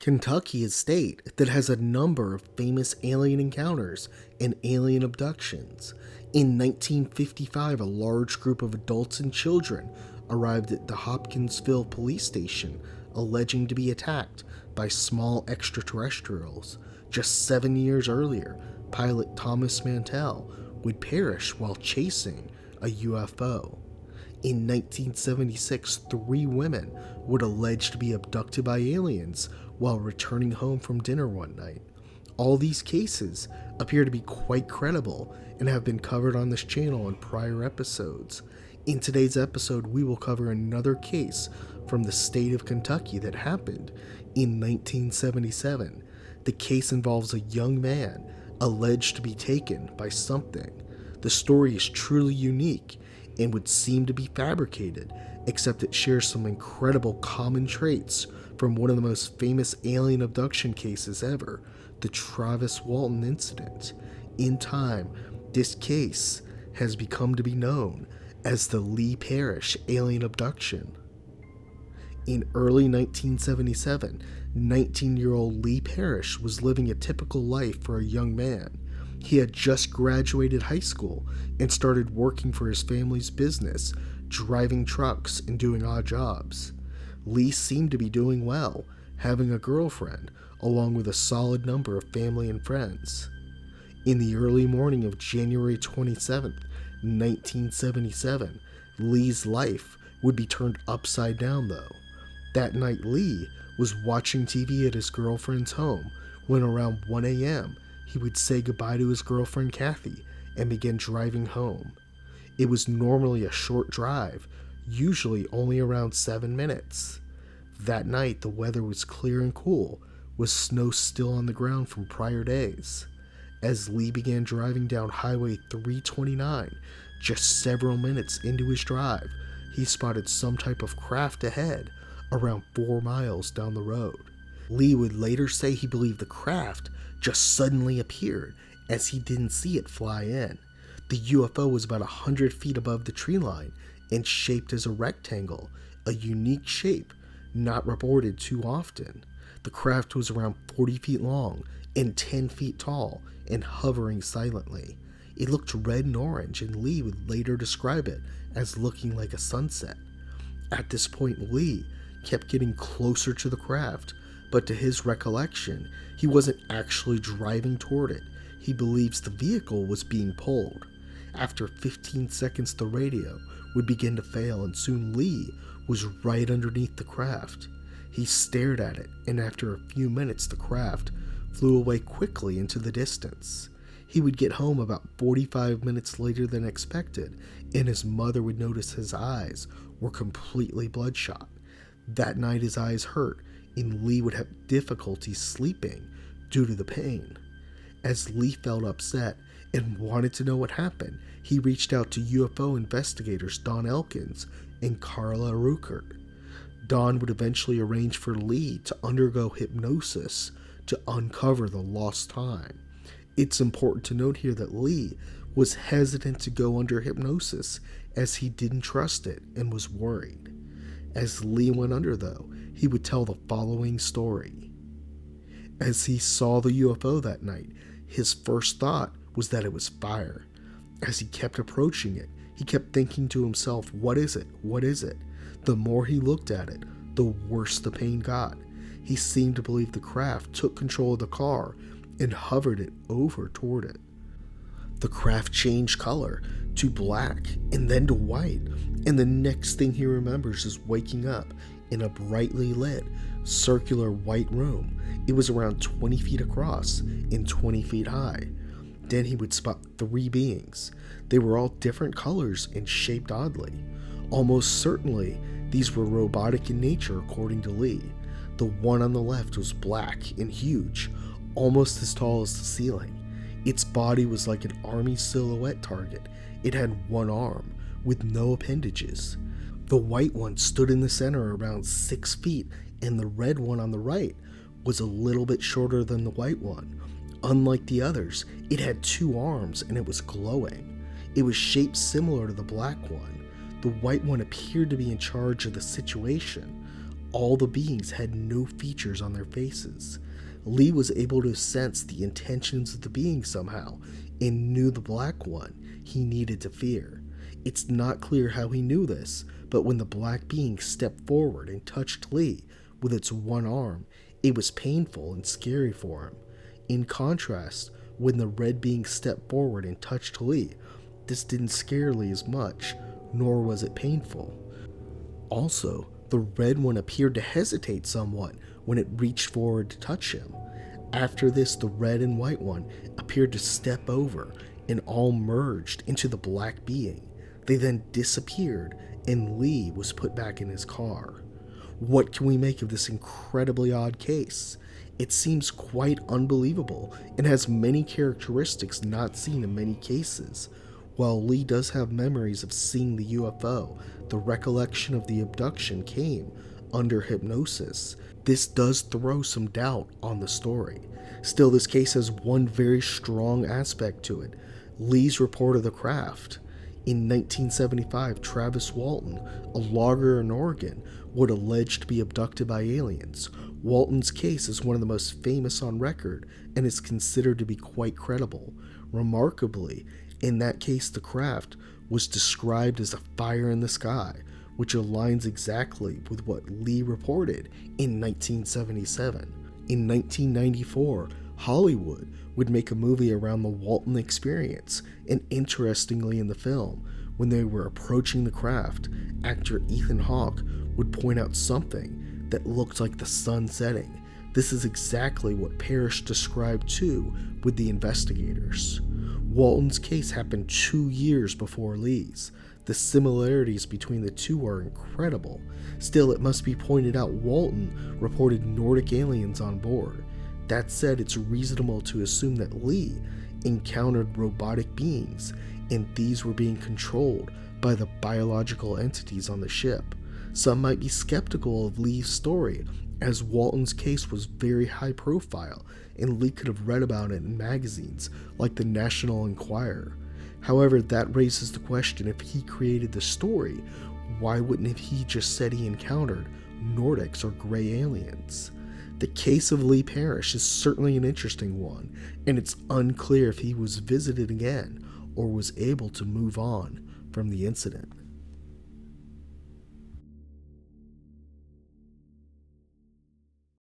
Kentucky is a state that has a number of famous alien encounters and alien abductions. In 1955, a large group of adults and children arrived at the Hopkinsville Police Station, alleging to be attacked by small extraterrestrials. Just 7 years earlier, pilot Thomas Mantell would perish while chasing a UFO. In 1976, 3 women would allege to be abducted by aliens while returning home from dinner one night. All these cases appear to be quite credible and have been covered on this channel in prior episodes. In today's episode, we will cover another case from the state of Kentucky that happened in 1977. The case involves a young man alleged to be taken by something. The story is truly unique and would seem to be fabricated, except it shares some incredible common traits from one of the most famous alien abduction cases ever, the Travis Walton Incident. In time, this case has become to be known as the Lee Parrish Alien Abduction. In early 1977, 19-year-old Lee Parrish was living a typical life for a young man. He had just graduated high school and started working for his family's business, driving trucks and doing odd jobs. Lee seemed to be doing well, having a girlfriend, along with a solid number of family and friends. In the early morning of January 27, 1977, Lee's life would be turned upside down though. That night, Lee was watching TV at his girlfriend's home when around 1 a.m., he would say goodbye to his girlfriend Kathy and begin driving home. It was normally a short drive, usually only around 7 minutes. That night the weather was clear and cool, with snow still on the ground from prior days. As Lee began driving down Highway 329, just several minutes into his drive, he spotted some type of craft ahead, around 4 miles down the road. Lee would later say he believed the craft just suddenly appeared as he didn't see it fly in. The UFO was about 100 feet above the tree line and shaped as a rectangle, a unique shape not reported too often. The craft was around 40 feet long and 10 feet tall and hovering silently. It looked red and orange, and Lee would later describe it as looking like a sunset. At this point, Lee kept getting closer to the craft, but to his recollection, he wasn't actually driving toward it. He believes the vehicle was being pulled. After 15 seconds, the radio would begin to fail, and soon Lee was right underneath the craft. He stared at it, and after a few minutes, the craft flew away quickly into the distance. He would get home about 45 minutes later than expected, and his mother would notice his eyes were completely bloodshot. That night his eyes hurt, and Lee would have difficulty sleeping due to the pain. As Lee felt upset and wanted to know what happened, he reached out to UFO investigators Don Elkins and Carla Ruckert. Don would eventually arrange for Lee to undergo hypnosis to uncover the lost time. It's important to note here that Lee was hesitant to go under hypnosis as he didn't trust it and was worried. As Lee went under though, he would tell the following story. As he saw the UFO that night, his first thought was that it was fire. As he kept approaching it, he kept thinking to himself, "What is it? What is it?" The more he looked at it, the worse the pain got. He seemed to believe the craft took control of the car and hovered it over toward it. The craft changed color to black and then to white, and the next thing he remembers is waking up in a brightly lit, circular white room. It was around 20 feet across and 20 feet high. Then he would spot 3 beings. They were all different colors and shaped oddly. Almost certainly, these were robotic in nature according to Lee. The one on the left was black and huge, almost as tall as the ceiling. Its body was like an army silhouette target. It had 1 arm, with no appendages. The white one stood in the center around 6 feet, and the red one on the right was a little bit shorter than the white one. Unlike the others, it had 2 arms and it was glowing. It was shaped similar to the black one. The white one appeared to be in charge of the situation. all the beings had no features on their faces. Lee was able to sense the intentions of the being somehow and knew the black one he needed to fear. It's not clear how he knew this, but when the black being stepped forward and touched Lee with its one arm, it was painful and scary for him. In contrast, when the red being stepped forward and touched Lee, this didn't scare Lee as much, nor was it painful. Also, the red one appeared to hesitate somewhat when it reached forward to touch him. After this, the red and white one appeared to step over and all merged into the black being. They then disappeared, and Lee was put back in his car. What can we make of this incredibly odd case? It seems quite unbelievable and has many characteristics not seen in many cases. While Lee does have memories of seeing the UFO, the recollection of the abduction came under hypnosis. This does throw some doubt on the story. Still, this case has one very strong aspect to it: Lee's report of the craft. In 1975, Travis Walton, a logger in Oregon, would allege to be abducted by aliens. Walton's case is one of the most famous on record and is considered to be quite credible. Remarkably, in that case, the craft was described as a fire in the sky, which aligns exactly with what Lee reported in 1977. In 1994, Hollywood would make a movie around the Walton experience, and interestingly in the film, when they were approaching the craft, actor Ethan Hawke would point out something that looked like the sun setting. This is exactly what Parrish described too with the investigators. Walton's case happened 2 years before Lee's. The similarities between the two are incredible. Still, it must be pointed out Walton reported Nordic aliens on board. That said, it's reasonable to assume that Lee encountered robotic beings, and these were being controlled by the biological entities on the ship. Some might be skeptical of Lee's story, as Walton's case was very high profile, and Lee could have read about it in magazines like the National Enquirer. However, that raises the question: if he created the story, why wouldn't he just said he encountered Nordics or gray aliens? The case of Lee Parrish is certainly an interesting one, and it's unclear if he was visited again or was able to move on from the incident.